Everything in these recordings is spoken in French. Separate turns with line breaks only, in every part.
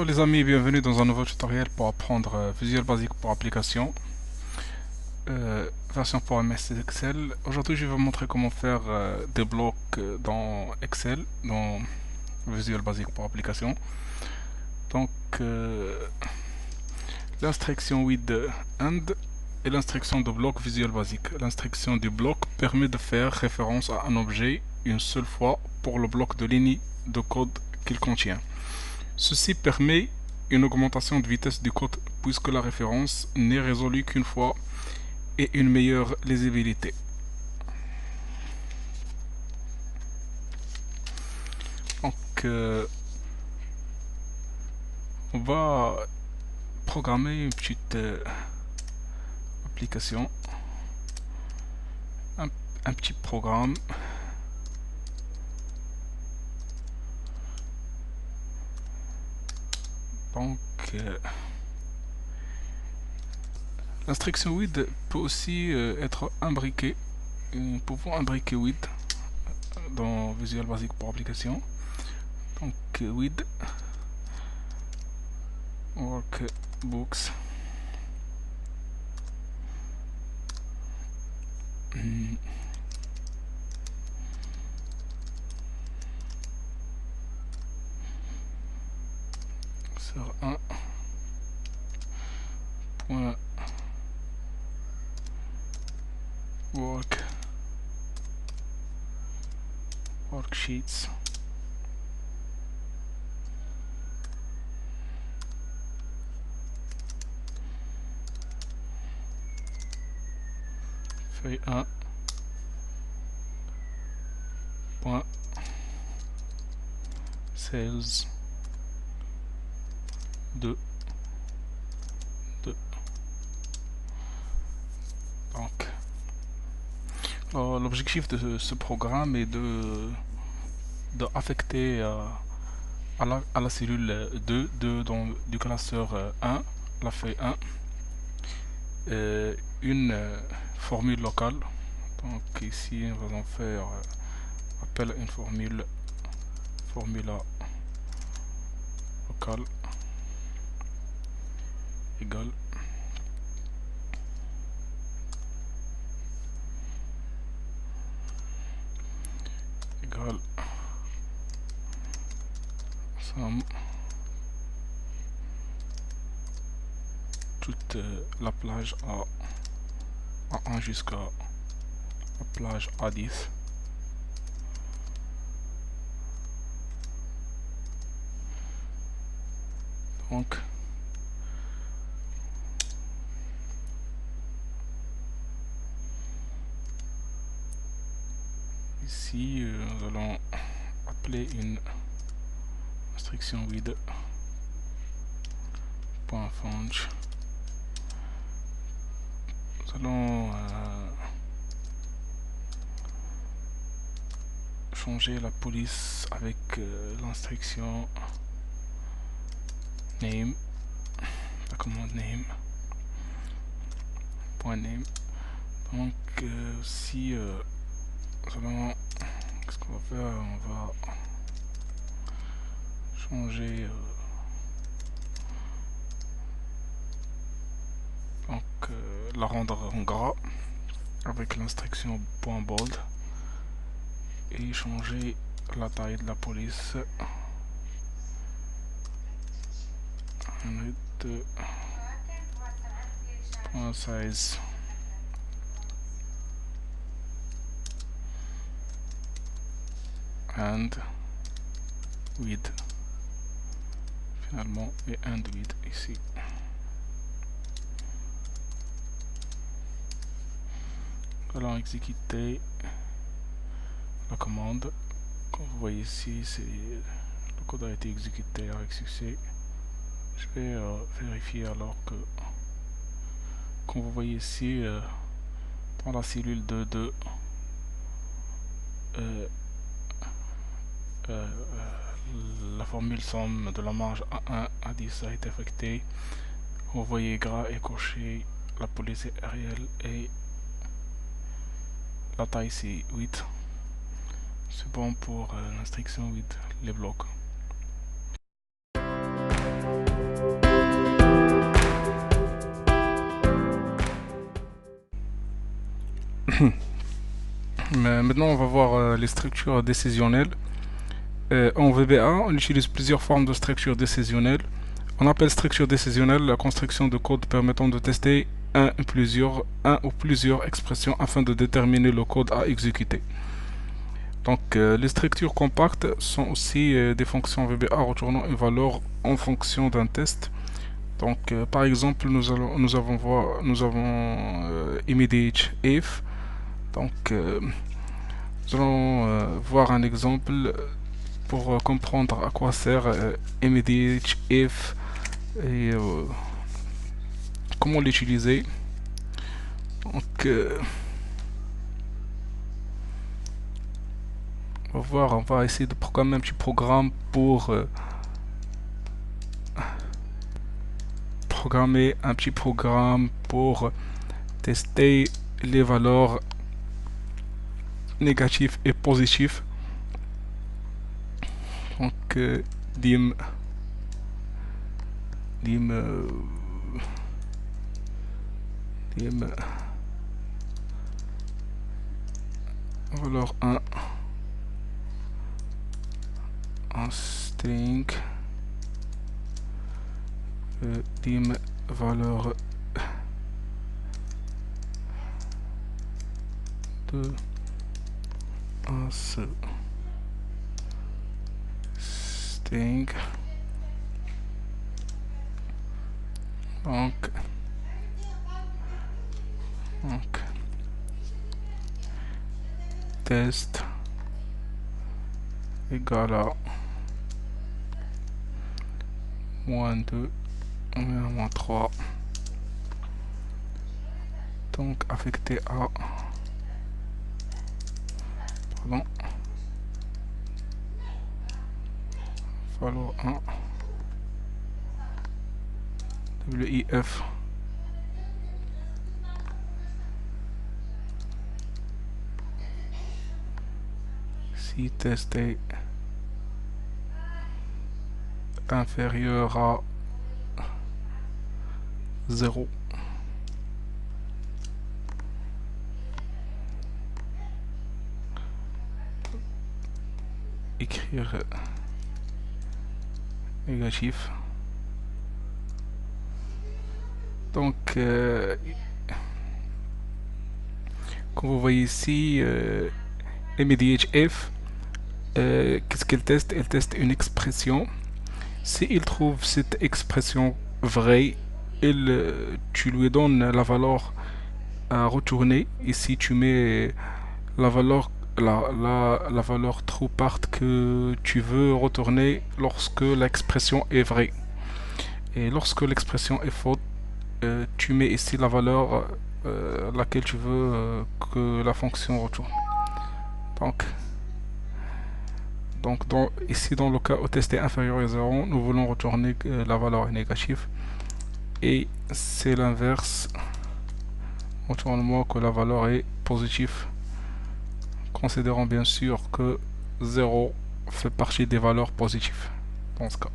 les amis, bienvenue dans un nouveau tutoriel pour apprendre Visual Basic pour application, version pour MS Excel. Aujourd'hui je vais vous montrer comment faire des blocs dans Excel, dans Visual Basic pour application. Donc l'instruction with and et l'instruction de bloc Visual Basic. L'instruction du bloc permet de faire référence à un objet une seule fois pour le bloc de ligne de code qu'il contient. Ceci permet une augmentation de vitesse du code puisque la référence n'est résolue qu'une fois et une meilleure lisibilité. Donc on va programmer une petite application, un petit programme. Donc l'instruction with peut aussi être imbriquée. Nous pouvons imbriquer with dans Visual Basic pour application. Donc with workbooks sur un point worksheets feuille 1 point sales 2. Donc l'objectif de ce programme est de affecter à la cellule 2 du classeur 1, la feuille 1, une formule locale. Donc ici nous allons faire appel à une formula locale égale somme toute la plage A1 jusqu'à la plage A10. Donc ici nous allons appeler une instruction with .func. Nous allons changer la police avec l'instruction name, la commande name .name. Donc si nous allons, qu'est-ce qu'on va faire, on va changer donc la rendre en gras avec l'instruction .bold et changer la taille de la police de .size and width finalement et and width ici. Nous allons exécuter la commande. Comme vous voyez ici, le code a été exécuté avec succès. Je vais vérifier alors que, comme vous voyez ici, dans la cellule 2.2, la formule somme de la marge A1 à 10 a été affectée. Vous voyez gras est coché, la police est réelle et la taille c'est 8. C'est bon pour l'instruction with les blocs. Mais maintenant, on va voir les structures décisionnelles. En VBA, on utilise plusieurs formes de structures décisionnelles. On appelle structure décisionnelle la construction de code permettant de tester un ou plusieurs expressions afin de déterminer le code à exécuter. Donc, les structures compactes sont aussi des fonctions VBA retournant une valeur en fonction d'un test. Donc, par exemple, nous avons immediate if. Donc, nous allons voir un exemple pour comprendre à quoi sert immediate if et comment l'utiliser. Donc, on va essayer de programmer un petit programme pour tester les valeurs négatives et positives. Donc, dim valeur 1 en string, dim valeur 2 en string. Donc test égale à -2 -3, donc affecté à valeur 1 WIF si test est inférieur à 0. Écrire négatif. Donc, comme vous voyez ici, immediate if, qu'est-ce qu'elle teste? Elle teste une expression. S'il trouve cette expression vraie, tu lui donnes la valeur à retourner. Ici, tu mets la valeur, la valeur true part que tu veux retourner lorsque l'expression est vraie. Et lorsque l'expression est fausse, tu mets ici la valeur laquelle tu veux que la fonction retourne. Donc ici dans le cas où test est inférieur à 0, nous voulons retourner la valeur est négative. Et c'est l'inverse. Retourne-moi que la valeur est positive. Considérons bien sûr que 0 fait partie des valeurs positives dans ce cas.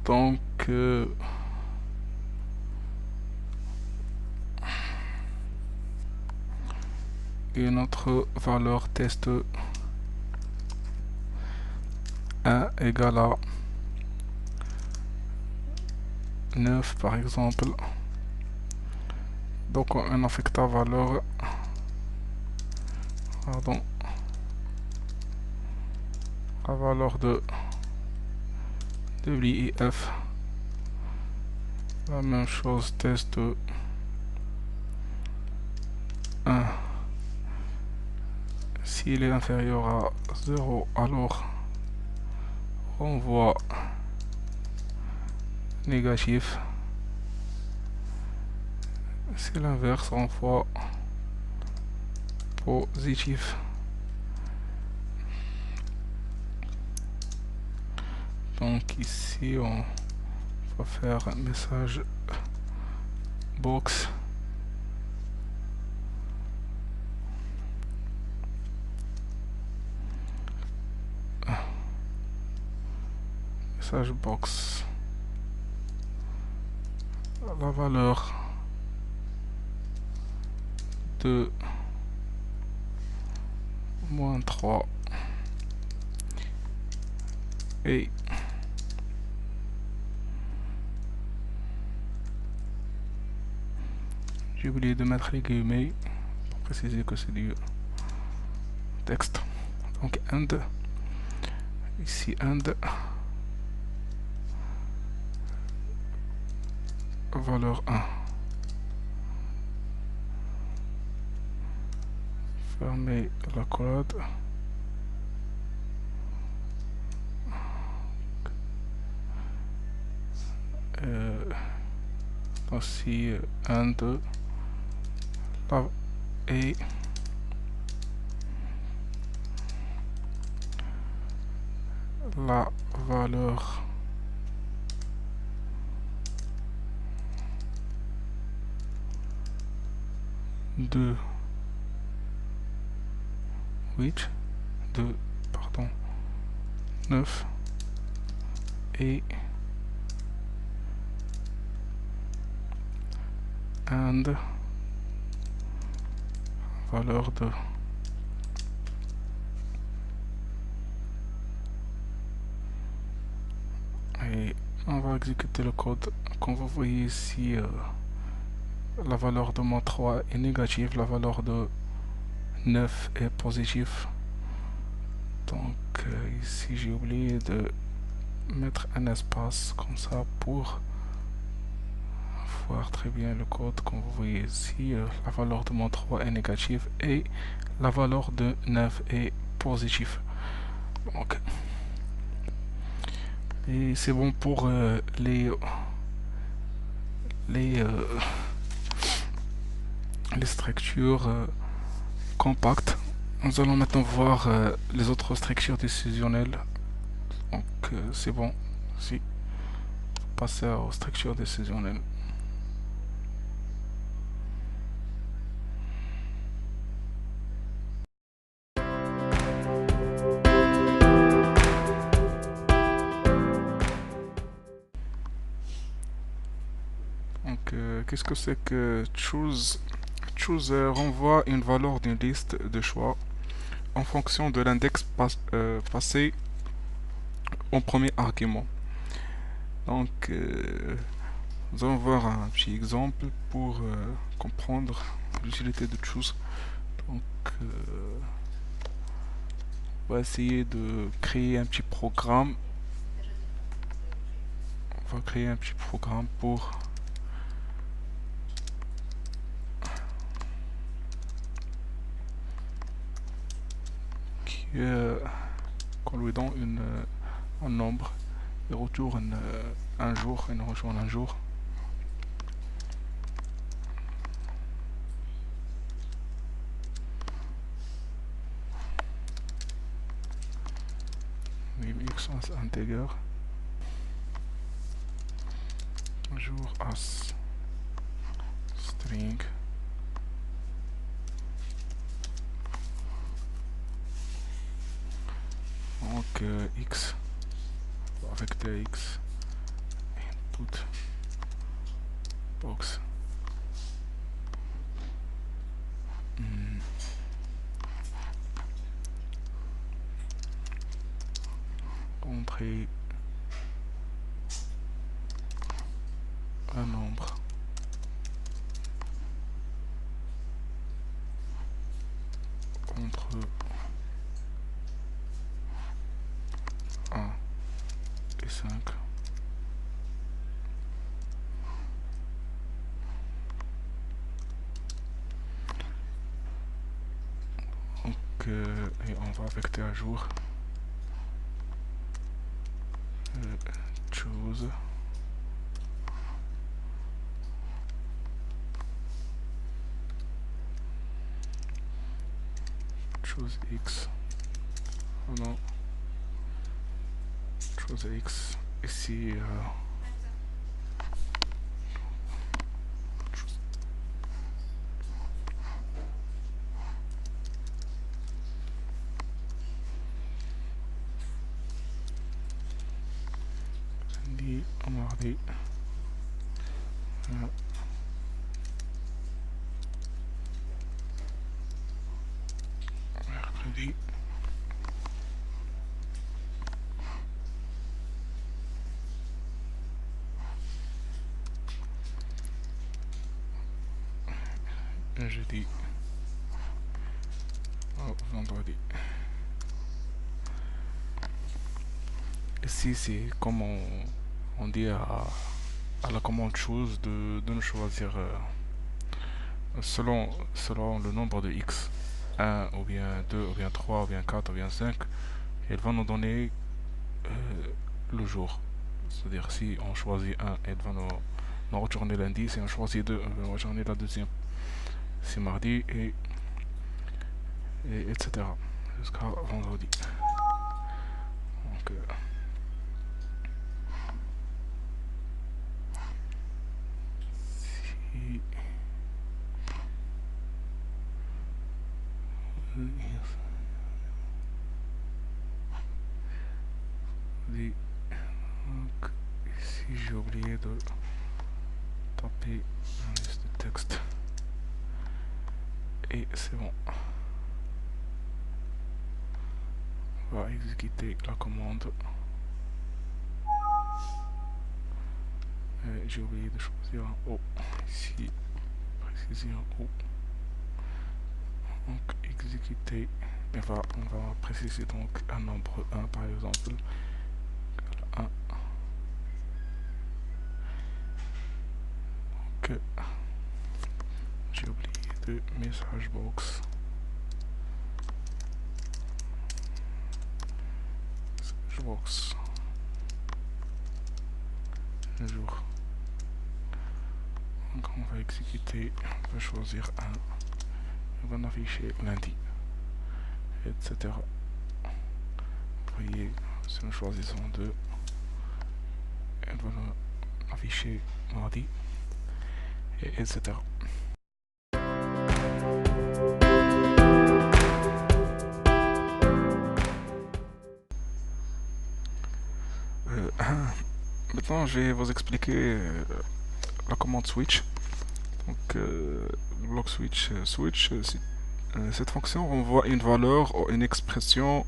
Donc et notre valeur test 1 égale à 9 par exemple. Donc on affecte la valeur de WIF. La même chose, test 1. S'il est inférieur à 0, alors on voit négatif. C'est l'inverse, on voit positif. Donc ici on va faire un message box. Message box la valeur de -3 et j'ai oublié de mettre les guillemets pour préciser que c'est du texte. Donc end, ici end, valeur 1. Fermez la collade. Aussi end la, et la valeur de 8 de pardon 9 et and valeur de et on va exécuter le code. Comme vous voyez ici, la valeur de -3 est négative, la valeur de 9 est positive. Donc ici j'ai oublié de mettre un espace comme ça pour voir très bien le code. Comme vous voyez ici, la valeur de -3 est négative et la valeur de 9 est positive. Donc, et c'est bon pour les, les structures compactes. Nous allons maintenant voir les autres structures décisionnelles. Donc c'est bon, si passer aux structures décisionnelles. Donc qu'est-ce que c'est que choose? Choose renvoie une valeur d'une liste de choix en fonction de l'index passé au premier argument. Donc nous allons voir un petit exemple pour comprendre l'utilité de choose. Donc on va essayer de créer un petit programme. On va créer un petit programme pour qu'on lui donne un nombre et retourne un jour et nous rejoint un jour. X integer jour as string donc x avec tx input box entrer un nombre entre 1 et 5. Donc et on va affecter à jour choose choose x. Oh non, choose x ici lundi, mardi, jeudi au vendredi. Ici, c'est comme on dit à la commande chose de nous choisir selon le nombre de x. 1 ou bien 2 ou bien 3 ou bien 4 ou bien 5. Elle va nous donner le jour. C'est-à-dire si on choisit 1, elle va nous retourner lundi. Si on choisit 2, elle va nous retourner la deuxième. C'est mardi et etc. Jusqu'à vendredi. Donc, si donc, ici j'ai oublié de taper une liste de texte et c'est bon. On va exécuter la commande. J'ai oublié de choisir un O ici, préciser un O. Donc exécuter, on va préciser donc un nombre 1 par exemple. 1. Donc j'ai oublié de message box. Message box. Jour. Donc on va exécuter, on va choisir 1. On va afficher lundi, etc. Vous voyez, si nous choisissons 2, elle va nous afficher mardi, et etc. Maintenant, je vais vous expliquer la commande switch. Donc, le bloc switch, cette fonction renvoie une valeur ou une expression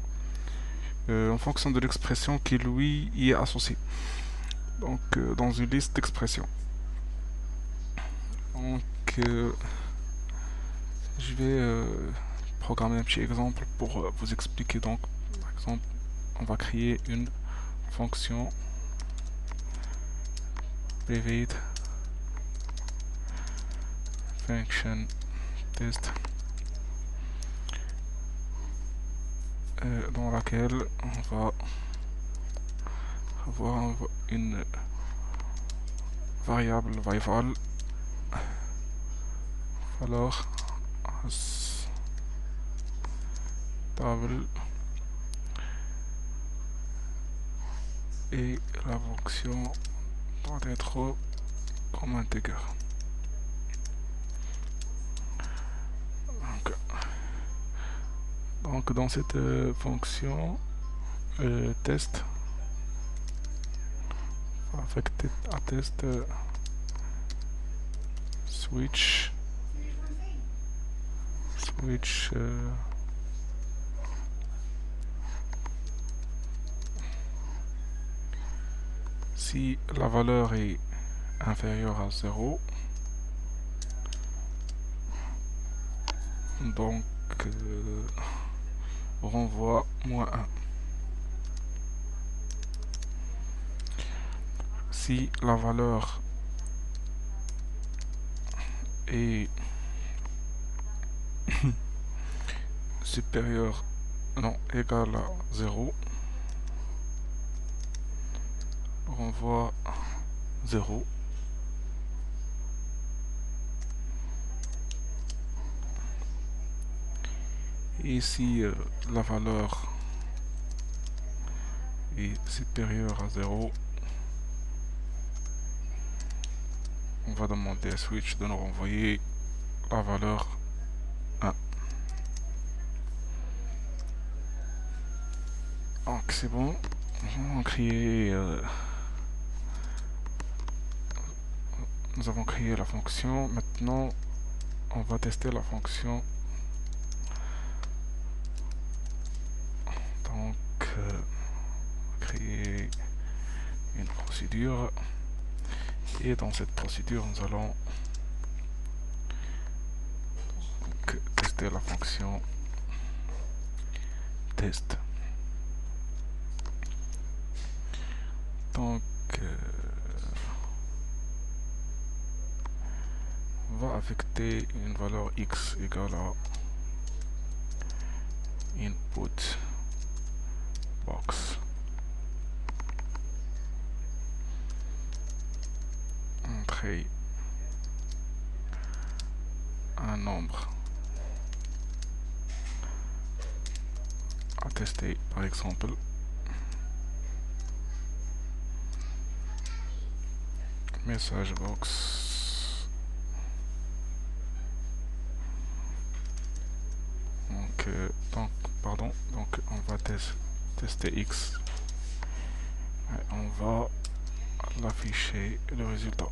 en fonction de l'expression qui lui y est associée. Donc, dans une liste d'expressions. Donc, je vais programmer un petit exemple pour vous expliquer. Donc, par exemple, on va créer une fonction private function test dans laquelle on va avoir une variable val valeur stable et la fonction doit être comme integer. Donc dans cette fonction test, affecté à test switch si la valeur est inférieure à 0, donc renvoie -1. Si la valeur est supérieure, non, égale à 0, renvoie 0. Et si la valeur est supérieure à 0, on va demander à switch de nous renvoyer la valeur 1. Donc c'est bon, on va créer, nous avons créé la fonction. Maintenant on va tester la fonction. Donc créer une procédure, et dans cette procédure nous allons ajouter la fonction test. Donc on va affecter une valeur x égale à input box. Entrer un nombre à tester, par exemple message box. Donc on va tester x et on va l'afficher le résultat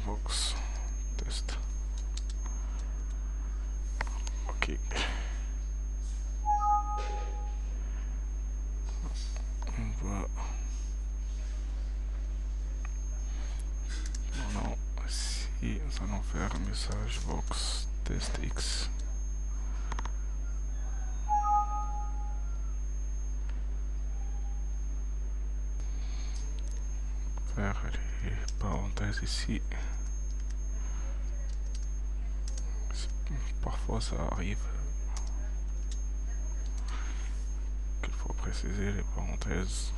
box test. Ok, on va maintenant si nous allons faire un message box test x. Faire les parenthèses ici. Parfois ça arrive qu'il faut préciser les parenthèses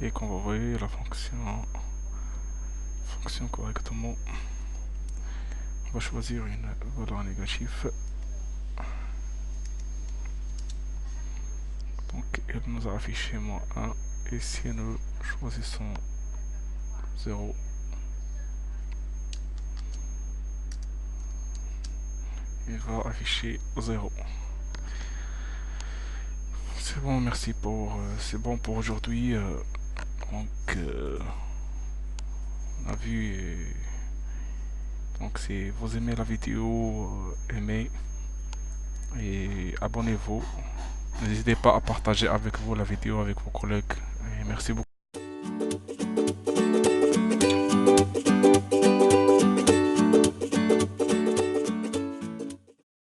et qu'on va envoyer la fonction correctement. On va choisir une valeur négative. Donc elle nous a affiché -1 et si nous choisissons 0, il va afficher 0. C'est bon, merci pour c'est bon pour aujourd'hui. Donc on a vu donc si vous aimez la vidéo, aimez et abonnez-vous. N'hésitez pas à partager avec vous la vidéo avec vos collègues et merci beaucoup.